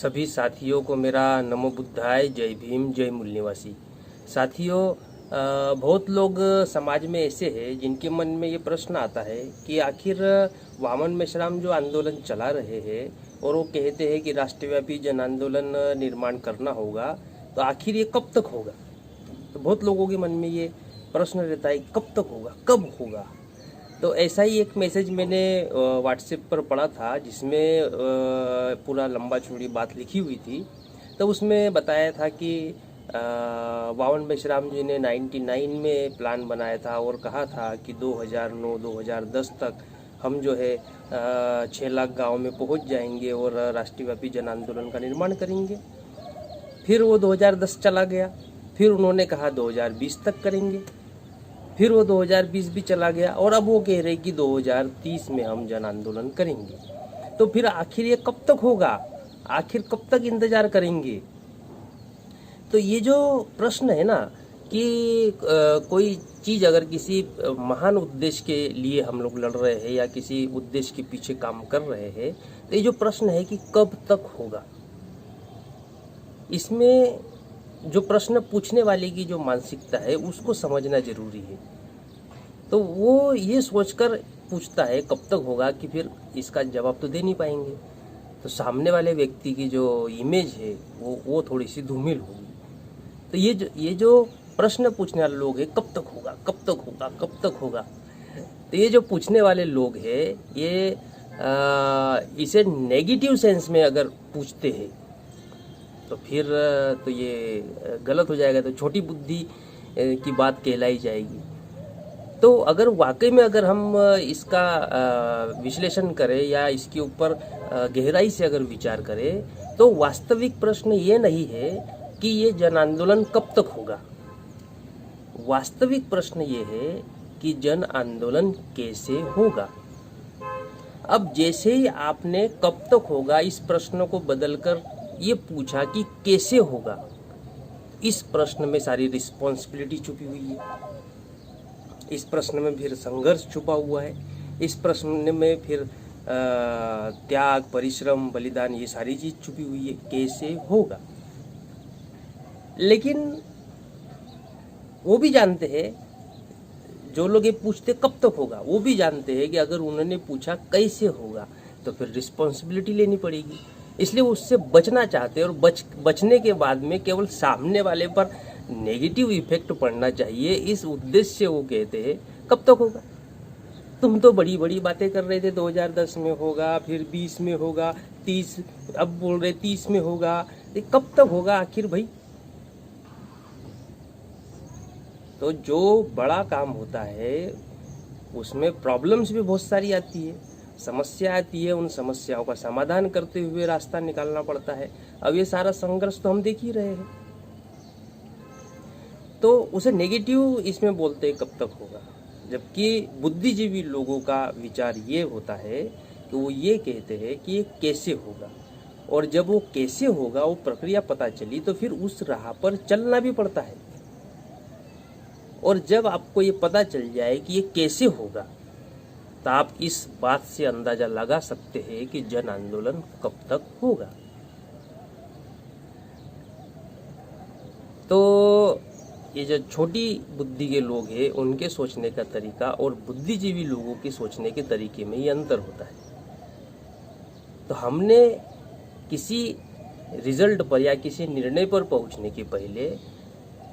सभी साथियों को मेरा नमो बुद्धाय, जय भीम, जय मूल निवासी। साथियों, बहुत लोग समाज में ऐसे हैं जिनके मन में ये प्रश्न आता है कि आखिर वामन मेश्राम जो आंदोलन चला रहे हैं और वो कहते हैं कि राष्ट्रव्यापी जन आंदोलन निर्माण करना होगा, तो आखिर ये कब तक होगा। तो बहुत लोगों के मन में ये प्रश्न रहता है, कब तक होगा, कब होगा। तो ऐसा ही एक मैसेज मैंने व्हाट्सएप पर पढ़ा था, जिसमें पूरा लंबा चौड़ी बात लिखी हुई थी। तो उसमें बताया था कि वामन मेश्राम जी ने 99 में प्लान बनाया था और कहा था कि 2009-2010 तक हम जो है 6 लाख गांव में पहुंच जाएंगे और राष्ट्रव्यापी जन आंदोलन का निर्माण करेंगे। फिर वो 2010 चला गया, फिर उन्होंने कहा 2020 तक करेंगे, फिर वो 2020 भी चला गया और अब वो कह रहे कि 2030 में हम जन आंदोलन करेंगे। तो फिर आखिर ये कब तक होगा, आखिर कब तक इंतजार करेंगे। तो ये जो प्रश्न है ना कि कोई चीज़ अगर किसी महान उद्देश्य के लिए हम लोग लड़ रहे हैं या किसी उद्देश्य के पीछे काम कर रहे हैं, तो ये जो प्रश्न है कि कब तक होगा, इसमें जो प्रश्न पूछने वाले की जो मानसिकता है उसको समझना जरूरी है। तो वो ये सोचकर पूछता है कब तक होगा कि फिर इसका जवाब तो दे नहीं पाएंगे, तो सामने वाले व्यक्ति की जो इमेज है वो थोड़ी सी धूमिल होगी। तो ये जो प्रश्न पूछने वाले लोग हैं, कब तक होगा, कब तक होगा, कब तक होगा, तो ये जो पूछने वाले लोग हैं ये इसे नेगेटिव सेंस में अगर पूछते हैं तो फिर तो ये गलत हो जाएगा, तो छोटी बुद्धि की बात कहलाई जाएगी। तो अगर वाकई में अगर हम इसका विश्लेषण करें या इसके ऊपर गहराई से अगर विचार करें, तो वास्तविक प्रश्न ये नहीं है कि ये जन आंदोलन कब तक होगा। वास्तविक प्रश्न ये है कि जन आंदोलन कैसे होगा। अब जैसे ही आपने कब तक होगा इस प्रश्न को बदलकर ये पूछा कि कैसे होगा, इस प्रश्न में सारी रिस्पॉन्सिबिलिटी छुपी हुई है, इस प्रश्न में फिर संघर्ष छुपा हुआ है, इस प्रश्न में फिर त्याग, परिश्रम, बलिदान, ये सारी चीज छुपी हुई है, कैसे होगा। लेकिन वो भी जानते हैं, जो लोग ये पूछते कब तक होगा, वो भी जानते हैं कि अगर उन्होंने पूछा कैसे होगा तो फिर रिस्पॉन्सिबिलिटी लेनी पड़ेगी। इसलिए वो उससे बचना चाहते हैं और बचने के बाद में केवल सामने वाले पर नेगेटिव इफेक्ट पड़ना चाहिए, इस उद्देश्य से वो कहते हैं कब तक होगा। तुम तो बड़ी बड़ी बातें कर रहे थे, 2010 में होगा, फिर 20 में होगा, 30, अब बोल रहे 30 में होगा, ये कब तक होगा आखिर भाई। तो जो बड़ा काम होता है उसमें प्रॉब्लम्स भी बहुत सारी आती है, समस्या आती है, उन समस्याओं का समाधान करते हुए रास्ता निकालना पड़ता है। अब ये सारा संघर्ष तो हम देख ही रहे हैं। तो उसे नेगेटिव इसमें बोलते हैं कब तक होगा, जबकि बुद्धिजीवी लोगों का विचार ये होता है कि वो ये कहते हैं कि ये कैसे होगा, और जब वो कैसे होगा वो प्रक्रिया पता चली तो फिर उस राह पर चलना भी पड़ता है। और जब आपको ये पता चल जाए कि ये कैसे होगा, तो आप इस बात से अंदाजा लगा सकते हैं कि जन आंदोलन कब तक होगा। तो ये जो छोटी बुद्धि के लोग हैं उनके सोचने का तरीका और बुद्धिजीवी लोगों के सोचने के तरीके में ये अंतर होता है। तो हमने किसी रिजल्ट पर या किसी निर्णय पर पहुंचने के पहले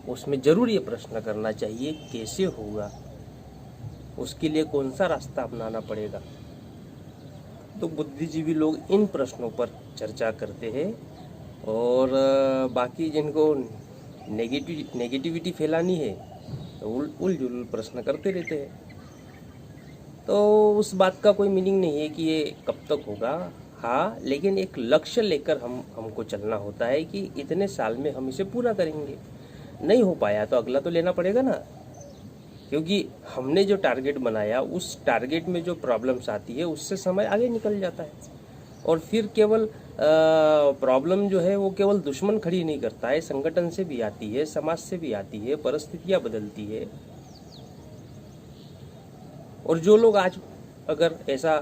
उसमें जरूर ये प्रश्न करना चाहिए कैसे होगा, उसके लिए कौन सा रास्ता अपनाना पड़ेगा। तो बुद्धिजीवी लोग इन प्रश्नों पर चर्चा करते हैं और बाकी जिनको नेगेटिविटी फैलानी है तो उलझुल प्रश्न करते रहते हैं। तो उस बात का कोई मीनिंग नहीं है कि ये कब तक होगा। हाँ, लेकिन एक लक्ष्य लेकर हमको चलना होता है कि इतने साल में हम इसे पूरा करेंगे। नहीं हो पाया तो अगला तो लेना पड़ेगा ना, क्योंकि हमने जो टारगेट बनाया उस टारगेट में जो प्रॉब्लम्स आती है उससे समय आगे निकल जाता है। और फिर केवल प्रॉब्लम जो है वो केवल दुश्मन खड़ी नहीं करता है, संगठन से भी आती है, समाज से भी आती है, परिस्थितियां बदलती है। और जो लोग आज अगर ऐसा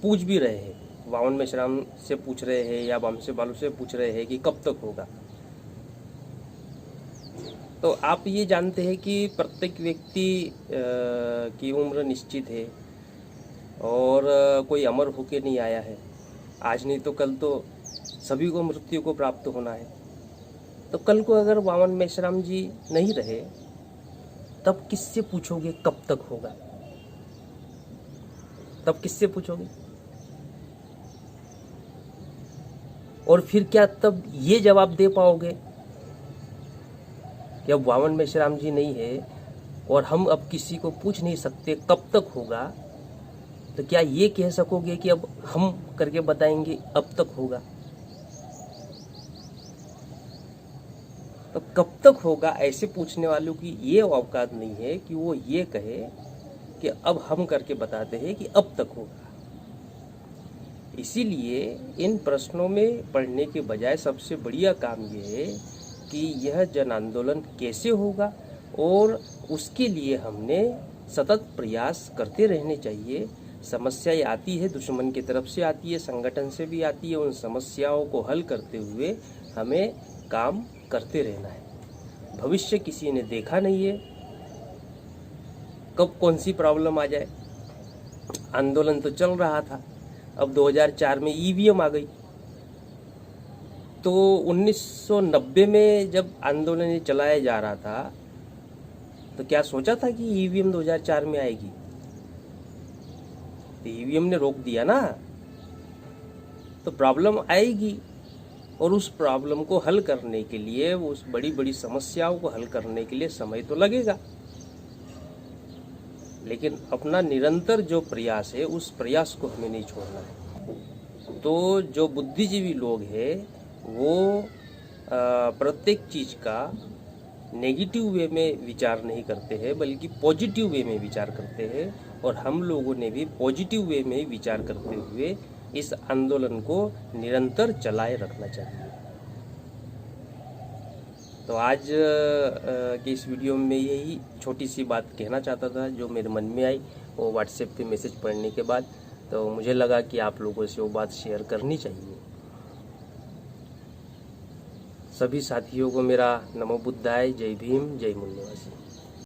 पूछ भी रहे हैं वामन मेश्राम से पूछ रहे हैं या वामसे बालू से पूछ रहे हैं कि कब तक होगा। तो आप ये जानते हैं कि प्रत्येक व्यक्ति की उम्र निश्चित है और कोई अमर होके नहीं आया है। आज नहीं तो कल तो सभी को मृत्यु को प्राप्त होना है। तो कल को अगर वामन मेश्राम जी नहीं रहे तब किससे पूछोगे कब तक होगा? तब किससे पूछोगे? और फिर क्या तब ये जवाब दे पाओगे कि अब वामन मेश्राम जी नहीं है और हम अब किसी को पूछ नहीं सकते कब तक होगा? तो क्या ये कह सकोगे कि अब हम करके बताएंगे अब तक होगा? तो कब तक होगा ऐसे पूछने वालों की ये औकात नहीं है कि वो ये कहे कि अब हम करके बताते हैं कि अब तक होगा। इसीलिए इन प्रश्नों में पढ़ने के बजाय सबसे बढ़िया काम ये है कि यह जन आंदोलन कैसे होगा और उसके लिए हमने सतत प्रयास करते रहने चाहिए। समस्याएं आती है, दुश्मन की तरफ से आती है, संगठन से भी आती है। उन समस्याओं को हल करते हुए हमें काम करते रहना है। भविष्य किसी ने देखा नहीं है, कब कौन सी प्रॉब्लम आ जाए। आंदोलन तो चल रहा था, अब 2004 में ईवीएम आ गई। तो 1990 में जब आंदोलन ये चलाया जा रहा था तो क्या सोचा था कि ईवीएम 2004 में आएगी? तो ईवीएम ने रोक दिया ना। तो प्रॉब्लम आएगी और उस प्रॉब्लम को हल करने के लिए, उस बड़ी बड़ी समस्याओं को हल करने के लिए समय तो लगेगा। लेकिन अपना निरंतर जो प्रयास है उस प्रयास को हमें नहीं छोड़ना है। तो जो बुद्धिजीवी लोग हैं वो प्रत्येक चीज़ का नेगेटिव वे में विचार नहीं करते हैं बल्कि पॉजिटिव वे में विचार करते हैं। और हम लोगों ने भी पॉजिटिव वे में विचार करते हुए इस आंदोलन को निरंतर चलाए रखना चाहिए। तो आज के इस वीडियो में यही छोटी सी बात कहना चाहता था जो मेरे मन में आई वो व्हाट्सएप पे मैसेज पढ़ने के बाद। तो मुझे लगा कि आप लोगों से वो बात शेयर करनी चाहिए। सभी साथियों को मेरा नमो बुद्धाय, जय भीम, जय मूल्यवासी।